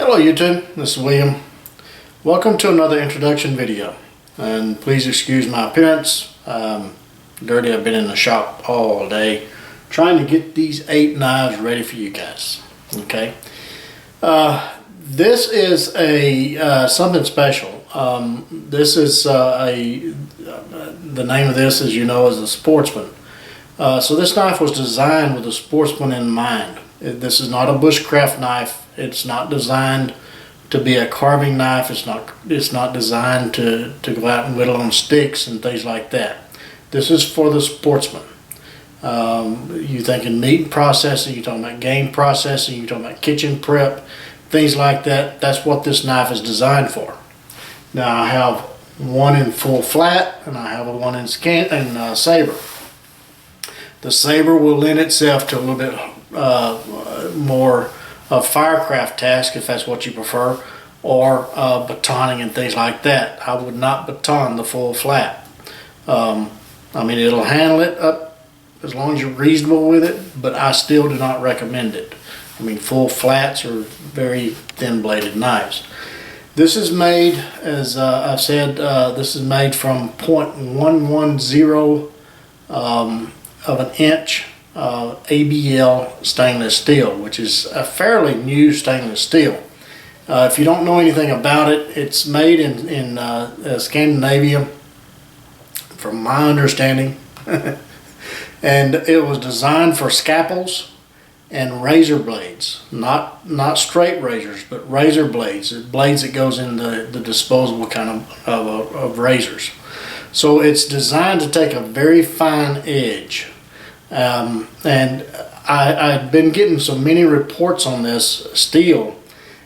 Hello YouTube, this is William. Welcome to another introduction video, and please excuse my appearance. Dirty. I've been in the shop all day trying to get these 8 knives ready for you guys. Okay, this is a something special. This is the name of this, as you know, is a Sportsman. So this knife was designed with a Sportsman in mind. This is not a bushcraft knife. It's not designed to be a carving knife. It's not designed to go out and whittle on sticks and things like that. This is for the Sportsman. You're thinking meat processing, you're talking about game processing, you're talking about kitchen prep, things like that. That's what this knife is designed for. Now I have one in full flat and I have one in saber. The saber will lend itself to a little bit more of firecraft task if that's what you prefer, or batoning and things like that. I would not baton the full flat. I mean, it'll handle it up as long as you're reasonable with it, but I still do not recommend it. I mean, full flats are very thin bladed knives. This is made, as I've said, this is made from 0.110 of an inch AEB-L stainless steel, which is a fairly new stainless steel. If you don't know anything about it, it's made in Scandinavia, from my understanding, and it was designed for scalpels and razor blades, not straight razors, but razor blades that goes in the disposable kind of razors. So it's designed to take a very fine edge. And I've been getting so many reports on this steel,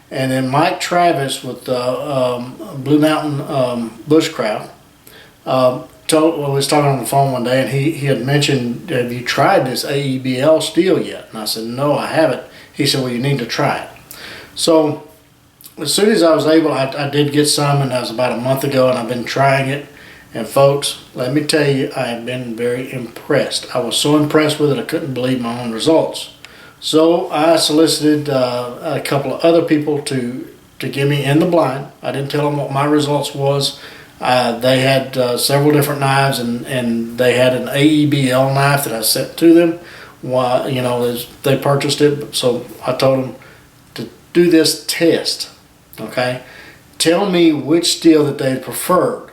and then Mike Travis with Blue Mountain Bushcraft was talking on the phone one day, and he had mentioned, have you tried this AEB-L steel yet? And I said, no, I haven't. He said, well, you need to try it. So as soon as I was able, I did get some, and that was about a month ago, and I've been trying it. And folks, let me tell you, I have been very impressed. I was so impressed with it, I couldn't believe my own results. So I solicited a couple of other people to give me in the blind. I didn't tell them what my results was. They had several different knives, and they had an AEB-L knife that I sent to them. Why, you know, they purchased it, so I told them to do this test. Okay, tell me which steel that they preferred.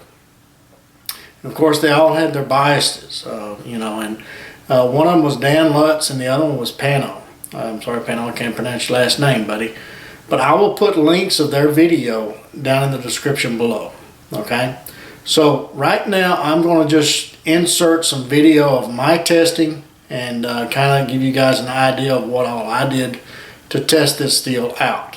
Of course, they all had their biases, you know, and one of them was Dan Lutz and the other one was Pano. I'm sorry, Pano, I can't pronounce your last name, buddy. But I will put links of their video down in the description below, okay? So right now, I'm going to just insert some video of my testing and kind of give you guys an idea of what all I did to test this steel out.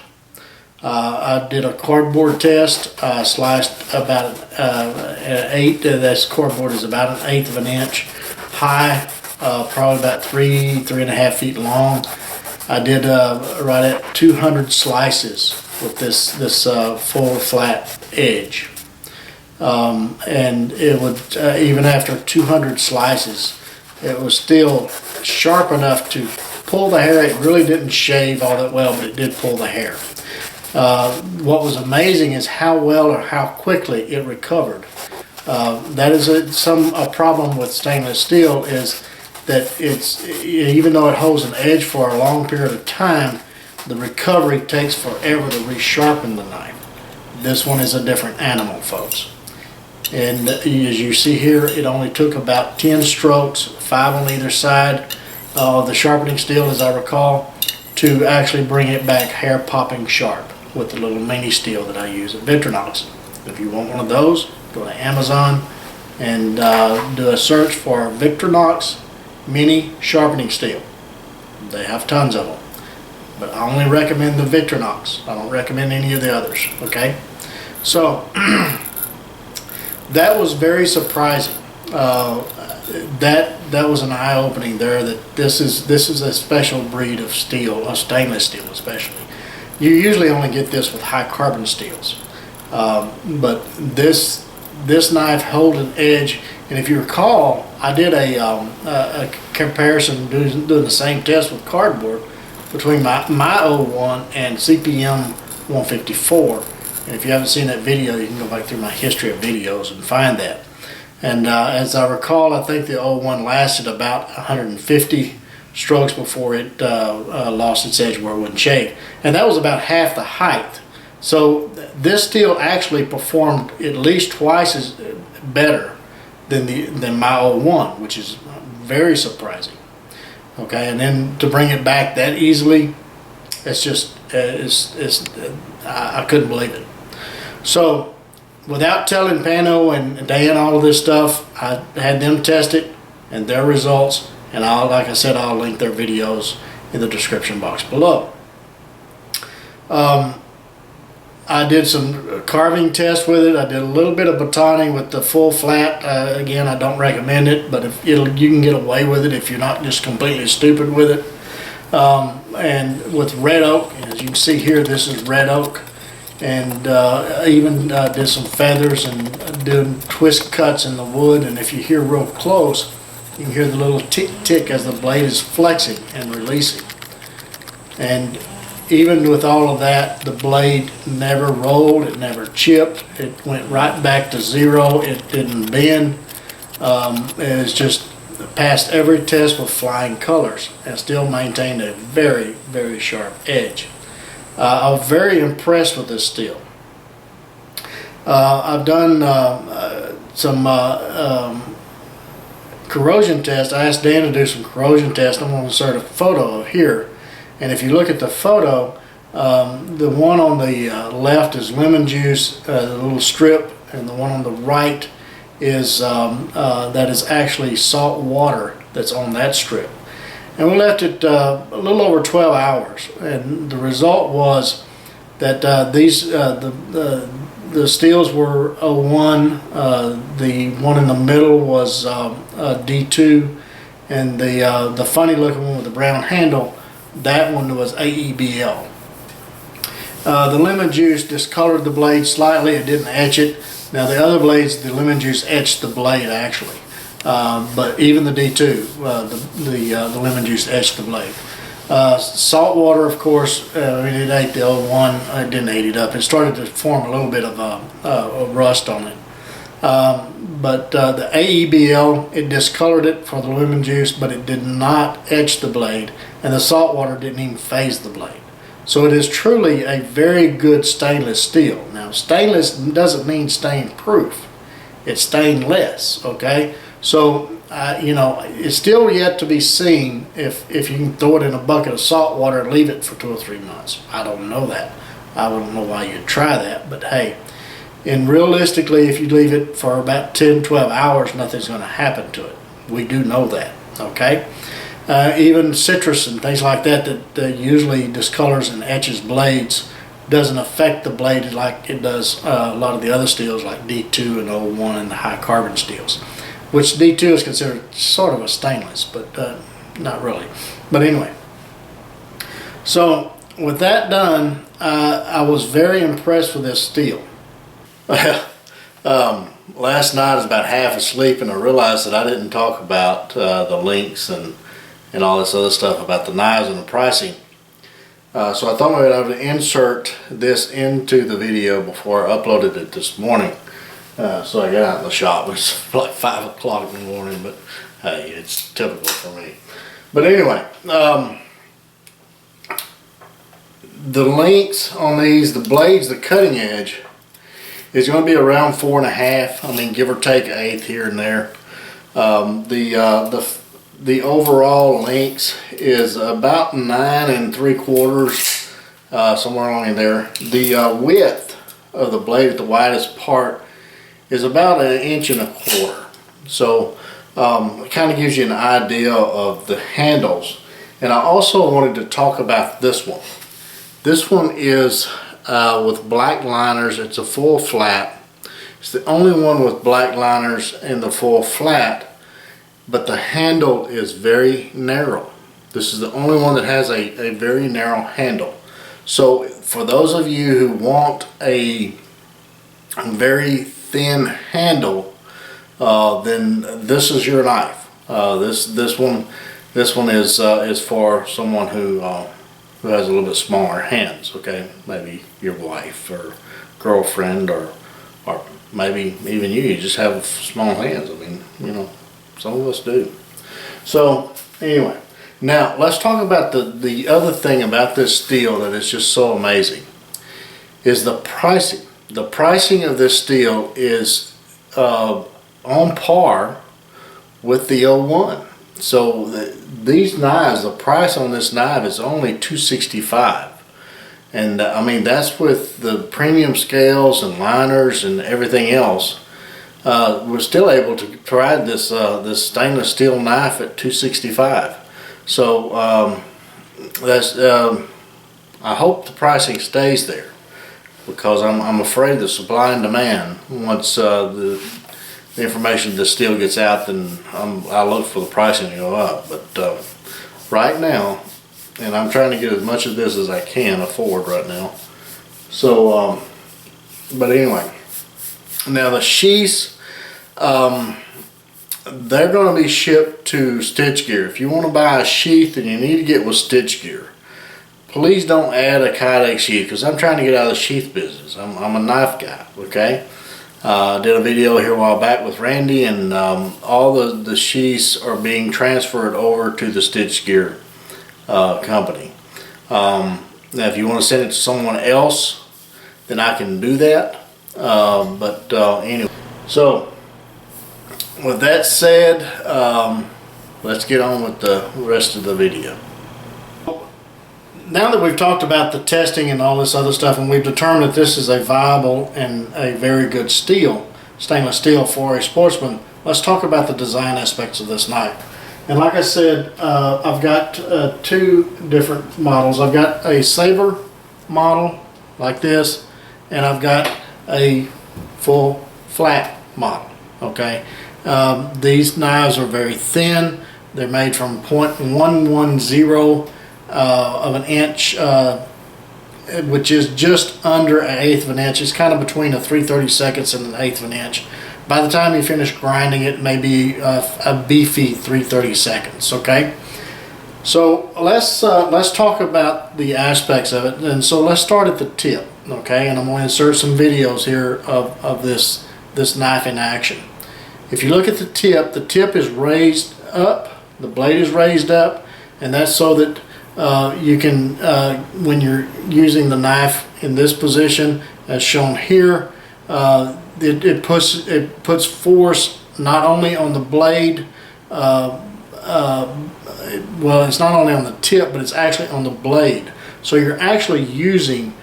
I did a cardboard test. I sliced about an 8. This cardboard is about 1/8 of an inch high, probably about 3.5 feet long. I did right at 200 slices with this full flat edge, and it would even after 200 slices, it was still sharp enough to pull the hair. It really didn't shave all that well, but it did pull the hair. What was amazing is how well or how quickly it recovered. That is a problem with stainless steel, is that even though it holds an edge for a long period of time, the recovery takes forever to resharpen the knife. This one is a different animal, folks. And as you see here, it only took about 10 strokes, 5 on either side of the sharpening steel, as I recall, to actually bring it back hair popping sharp with the little mini steel that I use at Victorinox. If you want one of those, go to Amazon and do a search for Victorinox mini sharpening steel. They have tons of them, but I only recommend the Victorinox. I don't recommend any of the others. Okay, so that was very surprising. That was an eye-opening there, that this is a special breed of steel, of stainless steel especially. You usually only get this with high carbon steels, but this knife holds an edge. And if you recall, I did a comparison doing the same test with cardboard between my 01 and CPM 154. And if you haven't seen that video, you can go back through my history of videos and find that. And as I recall, I think the old one lasted about 150 strokes before it lost its edge where it wouldn't shave. And that was about half the height. So this steel actually performed at least twice as better than my old one, which is very surprising. Okay, and then to bring it back that easily, it's just I couldn't believe it. So without telling Pano and Dan all of this stuff, I had them test it and their results, and like I said, I'll link their videos in the description box below. I did some carving tests with it. I did a little bit of batoning with the full flat. Again, I don't recommend it, but you can get away with it if you're not just completely stupid with it. And with red oak, as you can see here, this is red oak. And I even did some feathers and doing twist cuts in the wood. And if you hear real close, you can hear the little tick tick as the blade is flexing and releasing. And even with all of that, the blade never rolled, it never chipped, it went right back to zero, it didn't bend. It's just passed every test with flying colors and still maintained a very, very sharp edge. I was very impressed with this steel. I've done some corrosion tests. I asked Dan to do some corrosion tests. I'm going to insert a photo here. And if you look at the photo, the one on the left is lemon juice, the little strip, and the one on the right is that is actually salt water that's on that strip. And we left it a little over 12 hours, and the result was that the steels were 01, the one in the middle was D2, and the funny looking one with the brown handle, that one was AEB-L. The lemon juice discolored the blade slightly, it didn't etch it. Now the other blades, the lemon juice etched the blade actually. But even the D2, the lemon juice etched the blade. Salt water, of course, it ate the 01, it didn't eat it up. It started to form a little bit of rust on it. But the AEB-L, it discolored it for the lemon juice, but it did not etch the blade, and the salt water didn't even phase the blade. So it is truly a very good stainless steel. Now, stainless doesn't mean stain proof. It's stainless, okay? So, you know, it's still yet to be seen if you can throw it in a bucket of salt water and leave it for 2 or 3 months. I don't know that. I don't know why you'd try that, but hey, and realistically, if you leave it for about 10, 12 hours, nothing's going to happen to it. We do know that, okay? Even citrus and things like that usually discolors and etches blades doesn't affect the blade like it does a lot of the other steels like D2 and 01 and the high carbon steels, which D2 is considered sort of a stainless, but not really. But anyway, so with that done, I was very impressed with this steel. Last night I was about half asleep and I realized that I didn't talk about the links and all this other stuff about the knives and the pricing. So I thought maybe I would insert this into the video before I uploaded it this morning. So I got out in the shop. It was like 5 o'clock in the morning, but hey, it's typical for me. But anyway, the lengths on these, the blades, the cutting edge, is going to be around 4.5. I mean, give or take 1/8 here and there. The overall lengths is about 9 3/4, somewhere along in there. The width of the blade at the widest part is about 1.25 inches. So it kind of gives you an idea of the handles. And I also wanted to talk about this one. This one is with black liners. It's a full flat. It's the only one with black liners in the full flat, but the handle is very narrow. This is the only one that has a very narrow handle. So for those of you who want a very thin handle, then this is your knife. This one is for someone who who has a little bit smaller hands, okay? Maybe your wife or girlfriend or maybe even you just have small hands. I mean, you know, some of us do. So anyway, now let's talk about the other thing about this steel that is just so amazing is the pricing. The pricing of this steel is on par with the 01. So these knives, the price on this knife is only $265, and I mean that's with the premium scales and liners and everything else. We're still able to provide this this stainless steel knife at $265. So that's I hope the pricing stays there, because I'm afraid the supply and demand, once the information of the steel gets out, then I look for the pricing to go up. But right now, and I'm trying to get as much of this as I can afford right now. So, but anyway, now the sheaths, they're going to be shipped to Stitch Gear. If you want to buy a sheath, then you need to get with Stitch Gear. Please don't add a Kydex sheath, because I'm trying to get out of the sheath business. I'm a knife guy, okay? I did a video here a while back with Randy, and all the sheaths are being transferred over to the Stitch Gear company. Now if you want to send it to someone else, then I can do that. But anyway, so with that said, let's get on with the rest of the video. Now that we've talked about the testing and all this other stuff, and we've determined that this is a viable and a very good steel, stainless steel for a Sportsman, let's talk about the design aspects of this knife. And like I said, I've got two different models. I've got a saber model like this, and I've got a full flat model, okay? These knives are very thin. They're made from 0.110 of an inch, which is just under an eighth of an inch. It's kind of between a 3/32 and an eighth of an inch. By the time you finish grinding, it may be a beefy 3/32. Okay, so let's talk about the aspects of it. And so let's start at the tip. Okay, and I'm going to insert some videos here of this knife in action. If you look at the tip is raised up. The blade is raised up, and that's so that you can, when you're using the knife in this position, as shown here, it puts force not only on the blade, well, it's not only on the tip, but it's actually on the blade. So you're actually using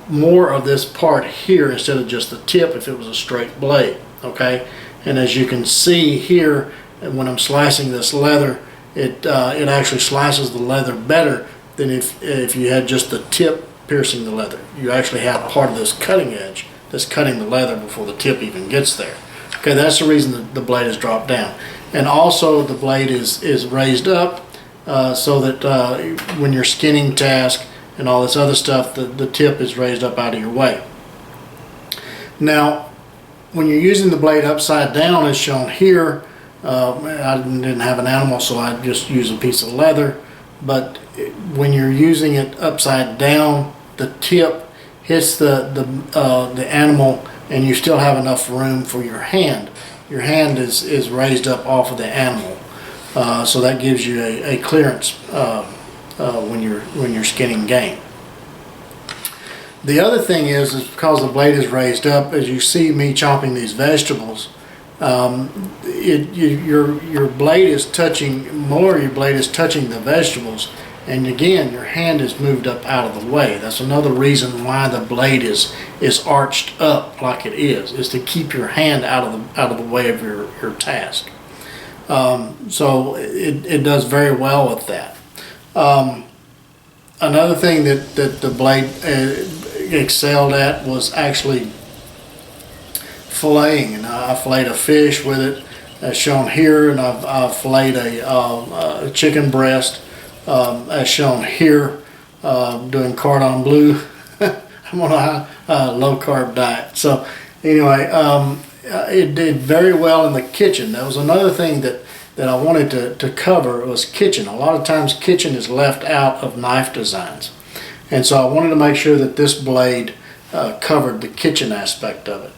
more of this part here instead of just the tip if it was a straight blade, okay? And as you can see here, when I'm slicing this leather, it actually slices the leather better than if you had just the tip piercing the leather. You actually have part of this cutting edge that's cutting the leather before the tip even gets there. Okay, that's the reason that the blade is dropped down. And also the blade is raised up so that when you're skinning task and all this other stuff, the tip is raised up out of your way. Now, when you're using the blade upside down, as shown here, I didn't have an animal, so I just use a piece of leather. But when you're using it upside down, the tip hits the animal, and you still have enough room for your hand. Your hand is raised up off of the animal, so that gives you a clearance when you're skinning game. The other thing is because the blade is raised up, as you see me chopping these vegetables, your blade is touching the vegetables, and again your hand is moved up out of the way. That's another reason why the blade is arched up like it is to keep your hand out of the way of your task. So it does very well with that. Another thing that the blade excelled at was actually filleting, and I filleted a fish with it, as shown here, and I've filleted a chicken breast, as shown here, doing cordon bleu. I'm on a low carb diet. So anyway, it did very well in the kitchen. That was another thing that that I wanted to cover was kitchen. A lot of times kitchen is left out of knife designs. And so I wanted to make sure that this blade covered the kitchen aspect of it.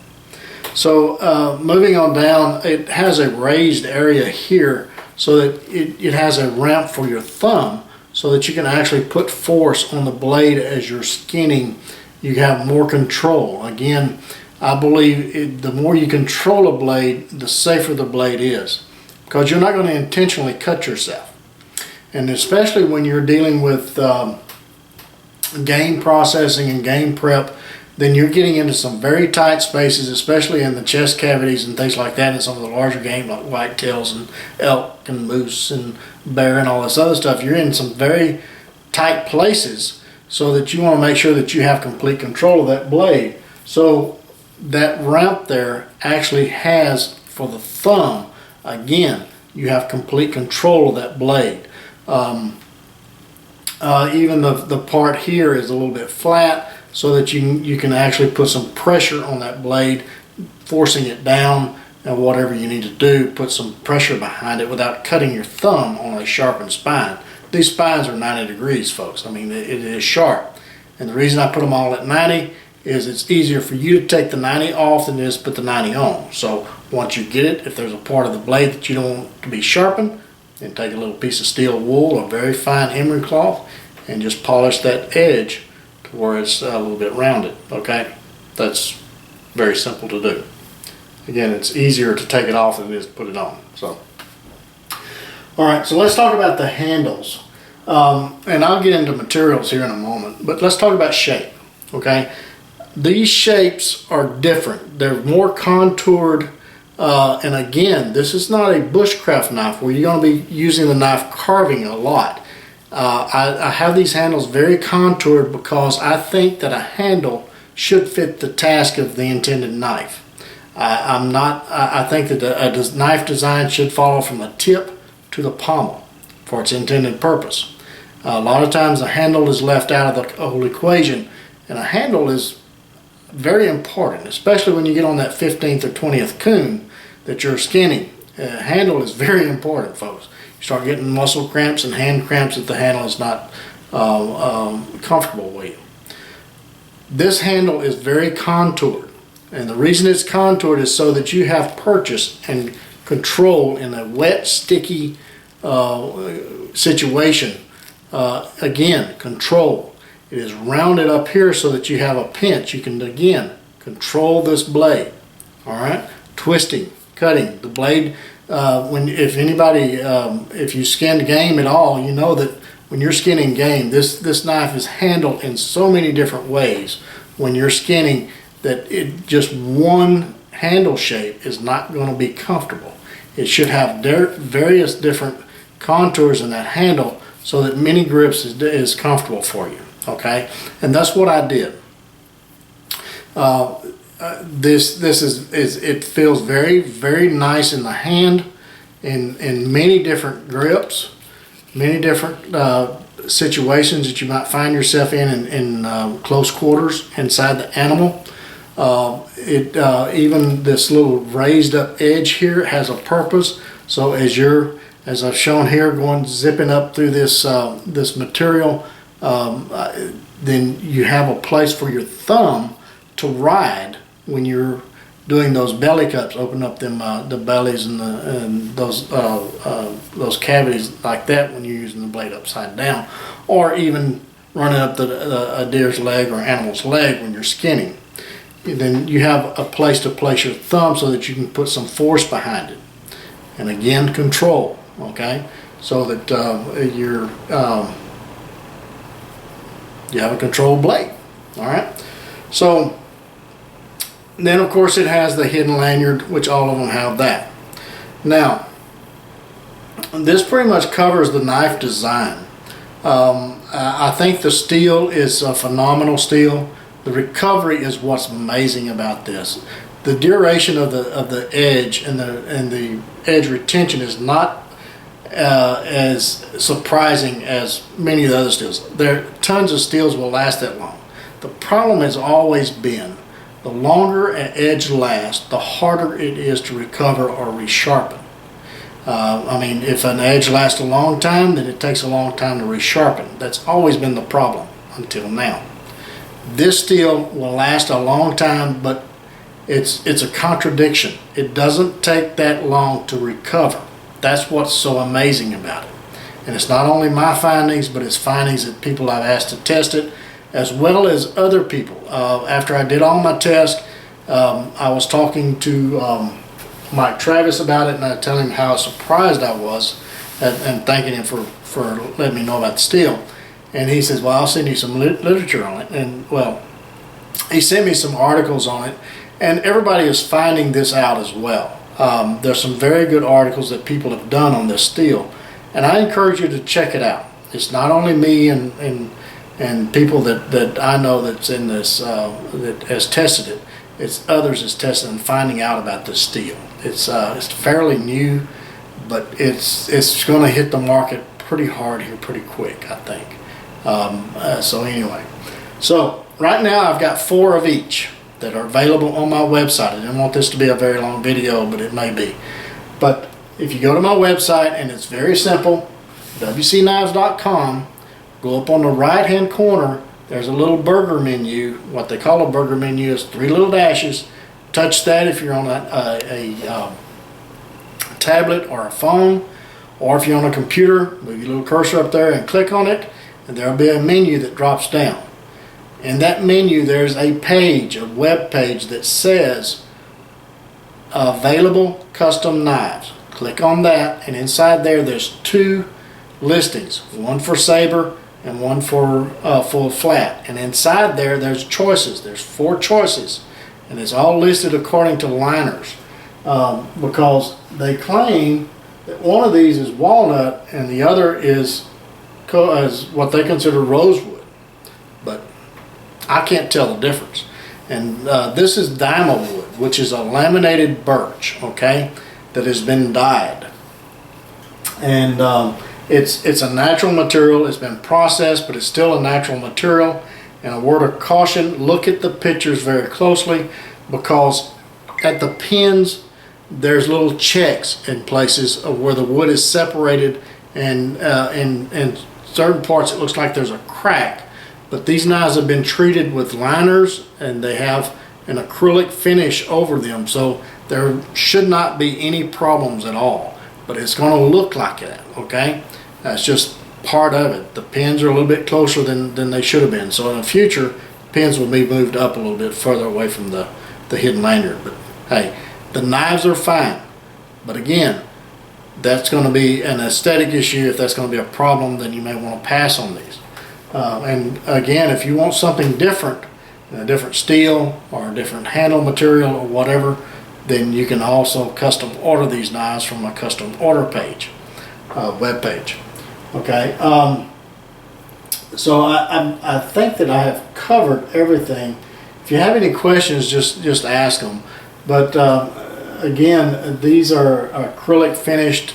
So moving on down, it has a raised area here so that it has a ramp for your thumb so that you can actually put force on the blade as you're skinning. You have more control. Again, I believe the more you control a blade, the safer the blade is, because you're not going to intentionally cut yourself. And especially when you're dealing with game processing and game prep, then you're getting into some very tight spaces, especially in the chest cavities and things like that, and some of the larger game like whitetails and elk and moose and bear and all this other stuff. You're in some very tight places, so that you want to make sure that you have complete control of that blade. So that ramp there actually has, for the thumb, again, you have complete control of that blade. Even the part here is a little bit flat, so that you can actually put some pressure on that blade, forcing it down, and whatever you need to do, put some pressure behind it without cutting your thumb on a sharpened spine. These spines are 90 degrees, folks. I mean, it is sharp. And the reason I put them all at 90 is it's easier for you to take the 90 off than it is to put the 90 on. So once you get it, if there's a part of the blade that you don't want to be sharpened, then take a little piece of steel wool or very fine emery cloth and just polish that edge to where it's a little bit rounded. Okay, that's very simple to do. Again, it's easier to take it off than it is to put it on. So, all right, so let's talk about the handles. And I'll get into materials here in a moment, but let's talk about shape. Okay, these shapes are different. They're more contoured, and again, this is not a bushcraft knife where you're going to be using the knife carving a lot. I have these handles very contoured because I think that a handle should fit the task of the intended knife. I think that a knife design should follow from the tip to the pommel for its intended purpose. A lot of times a handle is left out of the whole equation, and a handle is very important, especially when you get on that 15th or 20th coon that you're skinning. A handle is very important, folks. You start getting muscle cramps and hand cramps if the handle is not comfortable with you. This handle is very contoured, and the reason it's contoured is so that you have purchase and control in a wet, sticky situation. Again, control. It is rounded up here so that you have a pinch. You can, again, control this blade. All right, twisting, cutting the blade. If you skin game at all, you know that when you're skinning game, this knife is handled in so many different ways when you're skinning that just one handle shape is not going to be comfortable. It should have various different contours in that handle so that many grips is comfortable for you. Okay, and that's what I did. It feels very, very nice in the hand, in many different grips, many different situations that you might find yourself in close quarters inside the animal. Even this little raised up edge here has a purpose. So as I've shown here, zipping up through this material, then you have a place for your thumb to ride when you're doing those belly cups. Open up them the bellies and those cavities like that when you're using the blade upside down, or even running up a deer's leg or animal's leg when you're skinning. Then you have a place to place your thumb so that you can put some force behind it, and again, control. Okay, so that you have a controlled blade. All right, so then of course it has the hidden lanyard, which all of them have that. Now, this pretty much covers the knife design. I think the steel is a phenomenal steel. The recovery is what's amazing about this. The duration of the edge and the edge retention is not as surprising as many of the other steels. Tons of steels will last that long. The problem has always been the longer an edge lasts, the harder it is to recover or resharpen. I mean, if an edge lasts a long time, then it takes a long time to resharpen. That's always been the problem until now. This steel will last a long time, but it's a contradiction. It doesn't take that long to recover. That's what's so amazing about it. And it's not only my findings, but it's findings that people I've asked to test it, as well as other people. After I did all my tests, I was talking to Mike Travis about it, and I tell him how surprised I was and thanking him for letting me know about the steel. And he says, well, I'll send you some literature on it. And well, he sent me some articles on it, and everybody is finding this out as well. There's some very good articles that people have done on this steel, and I encourage you to check it out. It's not only me and people that I know that's in this that has tested it. It's others that's tested and finding out about this steel. It's fairly new, but it's going to hit the market pretty hard here, pretty quick, I think. So anyway, so right now I've got 4 of each that are available on my website. I didn't want this to be a very long video, but it may be. But if you go to my website, and it's very simple, wcknives.com, go up on the right hand corner, there's a little burger menu. What they call a burger menu is 3 little dashes. Touch that if you're on a tablet or a phone, or if you're on a computer, move your little cursor up there and click on it, and there'll be a menu that drops down. In that menu, there's a page, a web page that says available custom knives. Click on that, and inside there's 2 listings, one for saber and one for full flat. And inside there's choices. There's 4 choices, and it's all listed according to liners, because they claim that one of these is walnut and the other is what they consider rosewood, but I can't tell the difference. And this is dyma wood, which is a laminated birch, okay, that has been dyed. And it's a natural material. It's been processed, but it's still a natural material. And a word of caution, look at the pictures very closely, because at the pins there's little checks in places of where the wood is separated, and in certain parts it looks like there's a crack. But these knives have been treated with liners, and they have an acrylic finish over them, so there should not be any problems at all. But it's going to look like that, okay? That's just part of it. The pins are a little bit closer than they should have been. So in the future, pins will be moved up a little bit further away from the hidden lanyard. But hey, the knives are fine. But again, that's going to be an aesthetic issue. If that's going to be a problem, then you may want to pass on these. And again, if you want something different, a different steel or a different handle material or whatever, then you can also custom order these knives from a custom order page, web page. Okay, so I think that I have covered everything. If you have any questions, just ask them. But again, these are acrylic finished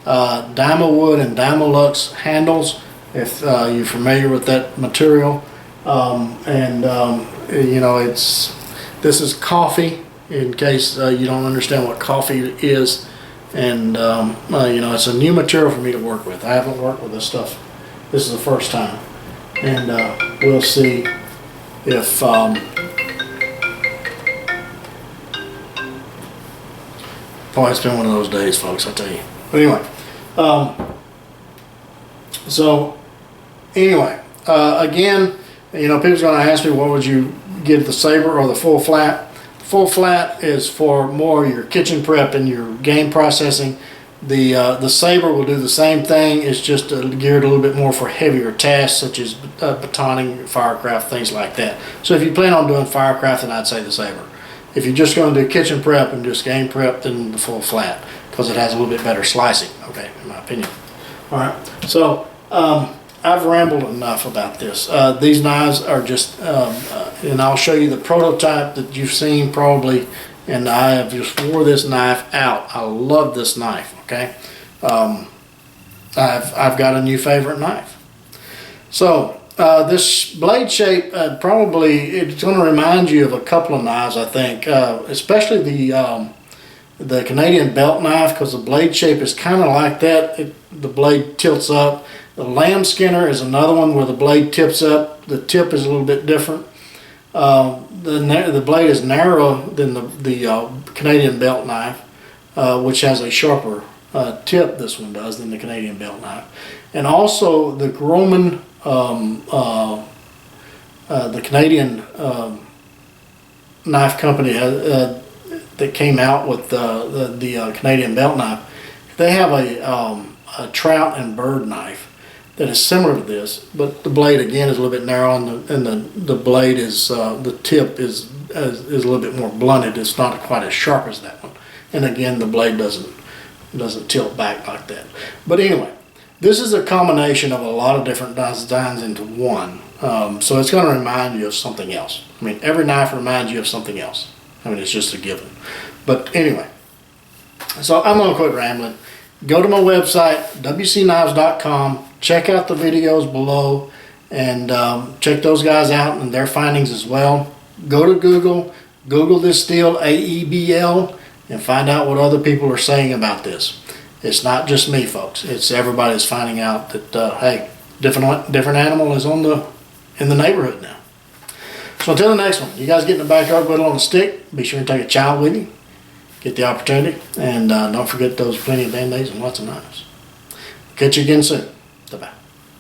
dyma wood and Dymalux handles, if you're familiar with that material. You know, this is coffee, in case you don't understand what coffee is. And you know, it's a new material for me to work with. I haven't worked with this stuff. This is the first time, and we'll see if boy, it's been one of those days, folks, I tell you. But anyway, so anyway, again, you know, people's going to ask me, what would you get, the saber or the full flat? Full flat is for more your kitchen prep and your game processing. The saber will do the same thing. It's just geared a little bit more for heavier tasks, such as batoning, firecraft, things like that. So if you plan on doing firecraft, then I'd say the saber. If you're just going to do kitchen prep and just game prep, then the full flat, because it has a little bit better slicing, okay, in my opinion. All right, so I've rambled enough about this. These knives are just, and I'll show you the prototype that you've seen probably, and I have just wore this knife out. I love this knife, okay? I've got a new favorite knife. So this blade shape, probably, it's going to remind you of a couple of knives, I think, especially The Canadian belt knife, because the blade shape is kind of like that, the blade tilts up. The lamb skinner is another one where the blade tips up. The tip is a little bit different. The blade is narrower than the Canadian belt knife, which has a sharper tip, this one does, than the Canadian belt knife. And also the Groman, the Canadian knife company that came out with the Canadian belt knife, they have a trout and bird knife that is similar to this, but the blade again is a little bit narrow, and the blade is the tip is a little bit more blunted. It's not quite as sharp as that one, and again the blade doesn't tilt back like that. But anyway, this is a combination of a lot of different designs into one, so it's going to remind you of something else. I mean, every knife reminds you of something else. I mean, it's just a given. But anyway, so I'm going to quit rambling. Go to my website, wcknives.com. Check out the videos below, and check those guys out and their findings as well. Go to Google this steel AEB-L, and find out what other people are saying about this. It's not just me, folks. It's everybody's finding out that hey, different animal is in the neighborhood now. So until the next one, you guys get in the backyard, put it on a stick. Be sure to take a child with you. Get the opportunity, and don't forget those plenty of band-aids and lots of knives. Catch you again soon. Bye-bye.